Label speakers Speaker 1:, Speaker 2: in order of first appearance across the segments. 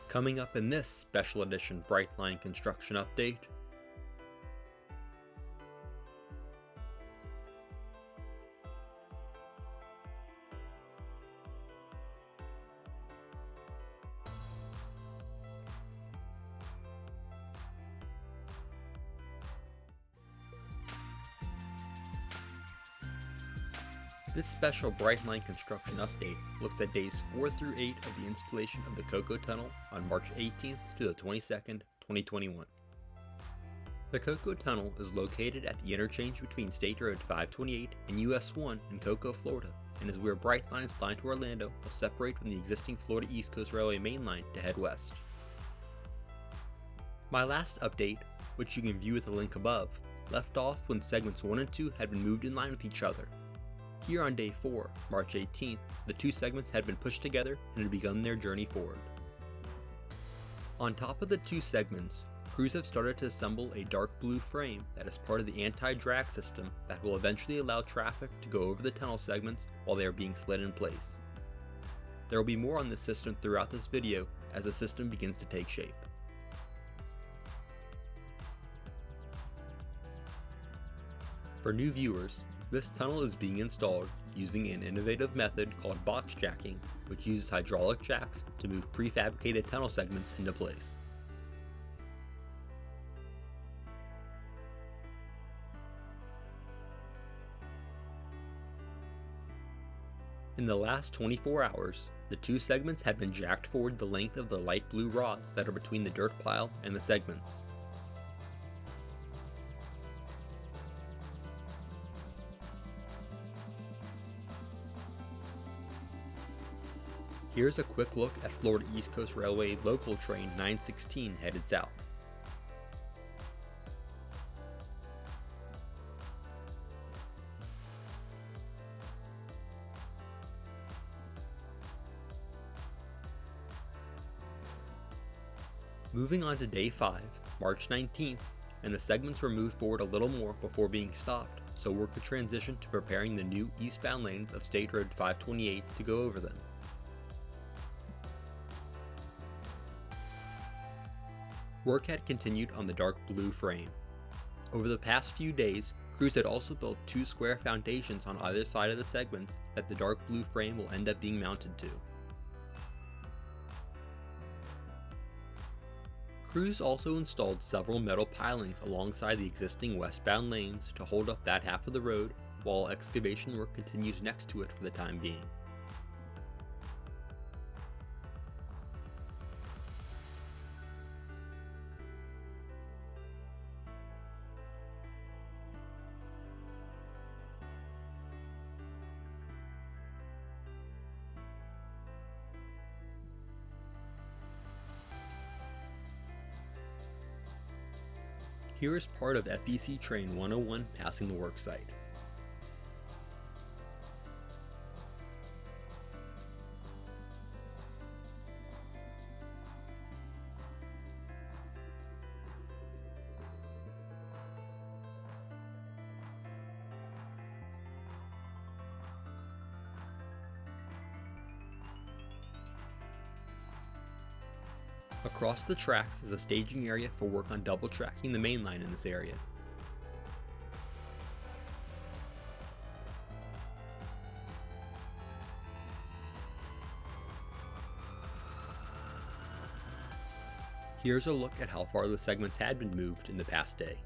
Speaker 1: Coming up in this special edition Brightline construction update, this special Brightline construction update looks at days 4 through 8 of the installation of the Cocoa Tunnel on March 18th to the 22nd, 2021. The Cocoa Tunnel is located at the interchange between State Road 528 and US 1 in Cocoa, Florida, and is where Brightline's line to Orlando will separate from the existing Florida East Coast Railway main line to head west. My last update, which you can view with the link above, left off when segments 1 and 2 had been moved in line with each other. Here on day 4, March 18th, the two segments had been pushed together and had begun their journey forward. On top of the two segments, crews have started to assemble a dark blue frame that is part of the anti-drag system that will eventually allow traffic to go over the tunnel segments while they are being slid in place. There will be more on this system throughout this video as the system begins to take shape. For new viewers, this tunnel is being installed using an innovative method called box jacking, which uses hydraulic jacks to move prefabricated tunnel segments into place. In the last 24 hours, the two segments had been jacked forward the length of the light blue rods that are between the dirt pile and the segments. Here's a quick look at Florida East Coast Railway local train 916 headed south. Moving on to day 5, March 19th, and the segments were moved forward a little more before being stopped, so work could transition to preparing the new eastbound lanes of State Road 528 to go over them. Work had continued on the dark blue frame. Over the past few days, crews had also built two square foundations on either side of the segments that the dark blue frame will end up being mounted to. Crews also installed several metal pilings alongside the existing westbound lanes to hold up that half of the road, while excavation work continues next to it for the time being. Here is part of FEC Train 101 passing the worksite. Across the tracks is a staging area for work on double tracking the main line in this area. Here's a look at how far the segments had been moved in the past day.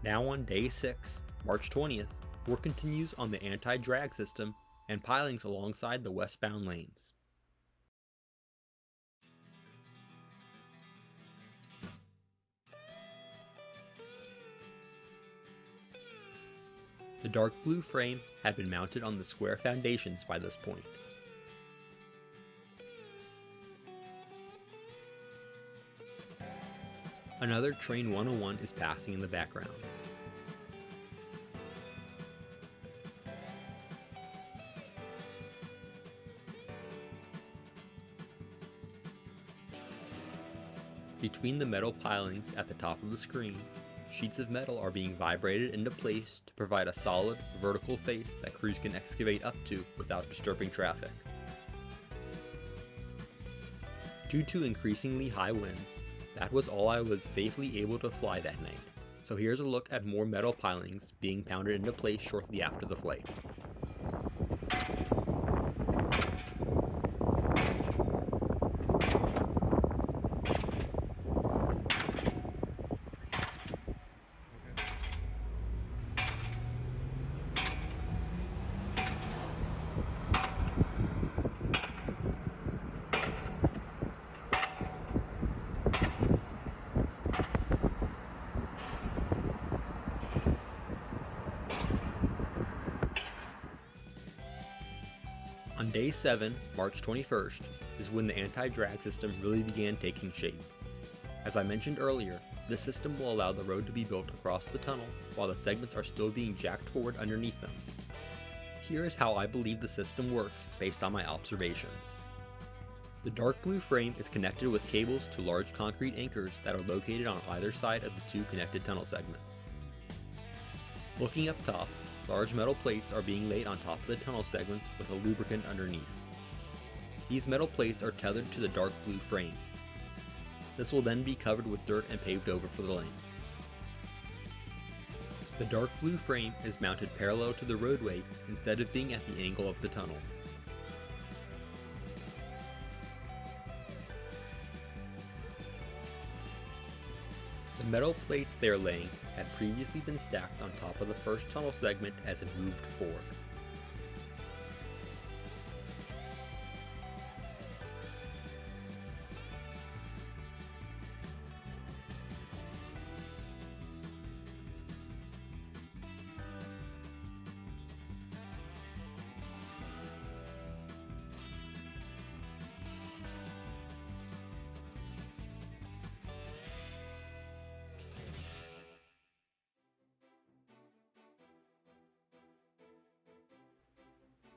Speaker 1: Now on day 6, March 20th, work continues on the anti-drag system and pilings alongside the westbound lanes. The dark blue frame had been mounted on the square foundations by this point. Another Train 101 is passing in the background. Between the metal pilings at the top of the screen, sheets of metal are being vibrated into place to provide a solid, vertical face that crews can excavate up to without disturbing traffic. Due to increasingly high winds, that was all I was safely able to fly that night, so here's a look at more metal pilings being pounded into place shortly after the flight. On day 7, March 21st, is when the anti-drag system really began taking shape. As I mentioned earlier, this system will allow the road to be built across the tunnel while the segments are still being jacked forward underneath them. Here is how I believe the system works based on my observations. The dark blue frame is connected with cables to large concrete anchors that are located on either side of the two connected tunnel segments. Looking up top, large metal plates are being laid on top of the tunnel segments with a lubricant underneath. These metal plates are tethered to the dark blue frame. This will then be covered with dirt and paved over for the lanes. The dark blue frame is mounted parallel to the roadway instead of being at the angle of the tunnel. The metal plates they are laying had previously been stacked on top of the first tunnel segment as it moved forward.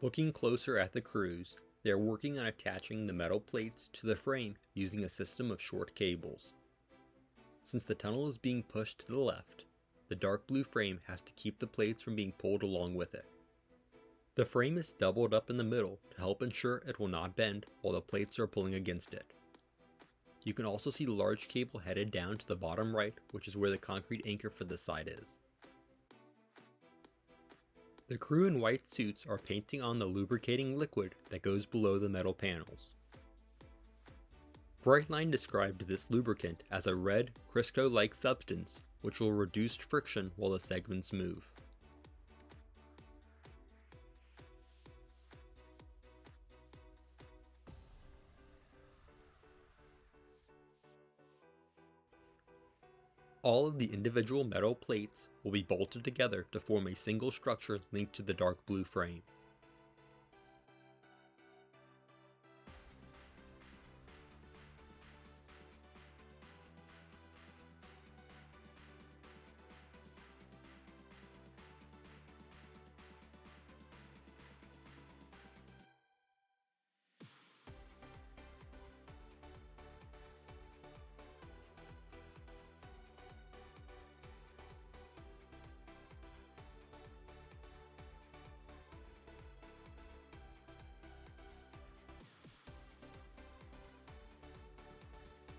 Speaker 1: Looking closer at the crews, they are working on attaching the metal plates to the frame using a system of short cables. Since the tunnel is being pushed to the left, the dark blue frame has to keep the plates from being pulled along with it. The frame is doubled up in the middle to help ensure it will not bend while the plates are pulling against it. You can also see the large cable headed down to the bottom right, which is where the concrete anchor for this side is. The crew in white suits are painting on the lubricating liquid that goes below the metal panels. Brightline described this lubricant as a red, Crisco-like substance which will reduce friction while the segments move. All of the individual metal plates will be bolted together to form a single structure linked to the dark blue frame.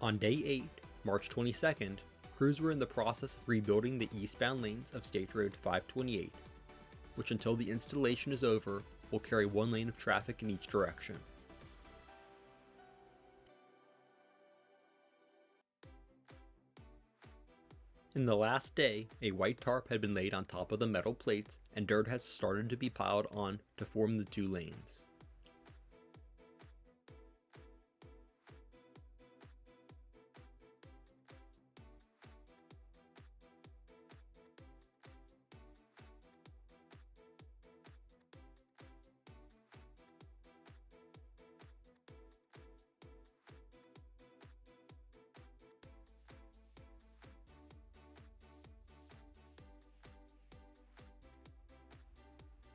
Speaker 1: On day 8, March 22nd, crews were in the process of rebuilding the eastbound lanes of State Road 528, which until the installation is over, will carry one lane of traffic in each direction. In the last day, a white tarp had been laid on top of the metal plates and dirt has started to be piled on to form the two lanes.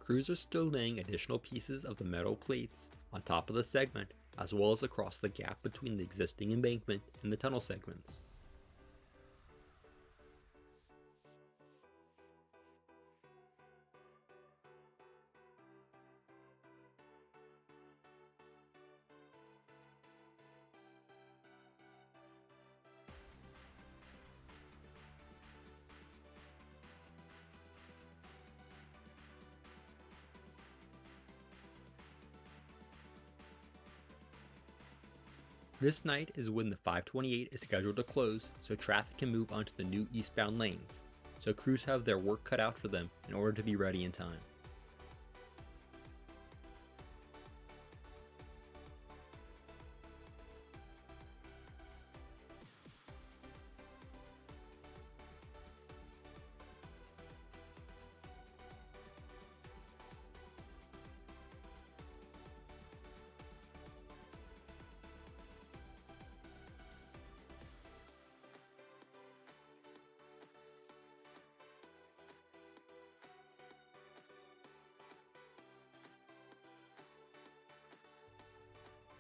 Speaker 1: Crews are still laying additional pieces of the metal plates on top of the segment as well as across the gap between the existing embankment and the tunnel segments. This night is when the 528 is scheduled to close so traffic can move onto the new eastbound lanes, so crews have their work cut out for them in order to be ready in time.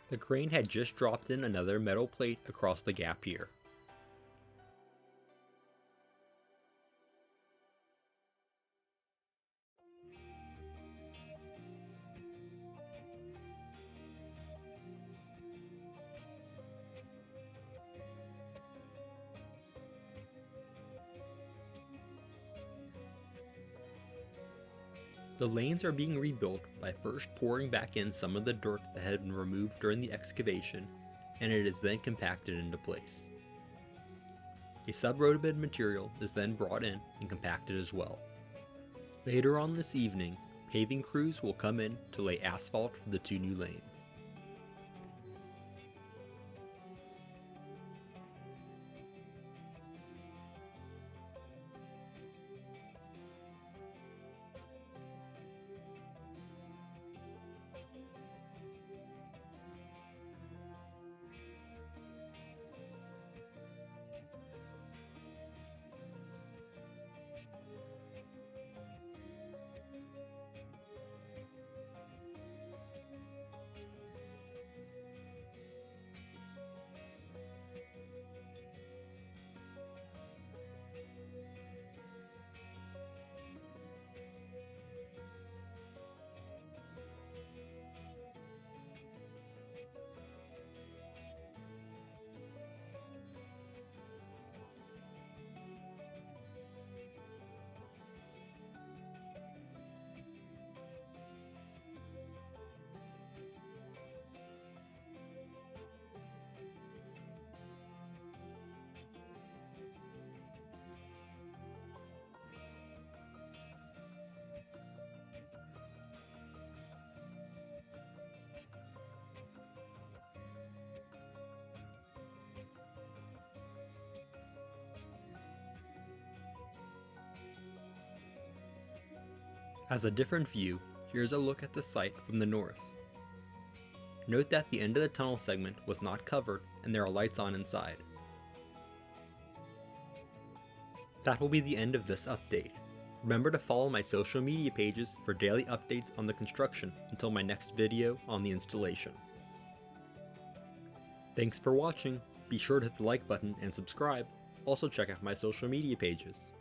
Speaker 1: The crane had just dropped in another metal plate across the gap here. The lanes are being rebuilt by first pouring back in some of the dirt that had been removed during the excavation, and it is then compacted into place. A sub-roadbed material is then brought in and compacted as well. Later on this evening, paving crews will come in to lay asphalt for the 2 new lanes. As a different view, here's a look at the site from the north. Note that the end of the tunnel segment was not covered and there are lights on inside. That will be the end of this update. Remember to follow my social media pages for daily updates on the construction until my next video on the installation. Thanks for watching. Be sure to hit the like button and subscribe. Also check out my social media pages.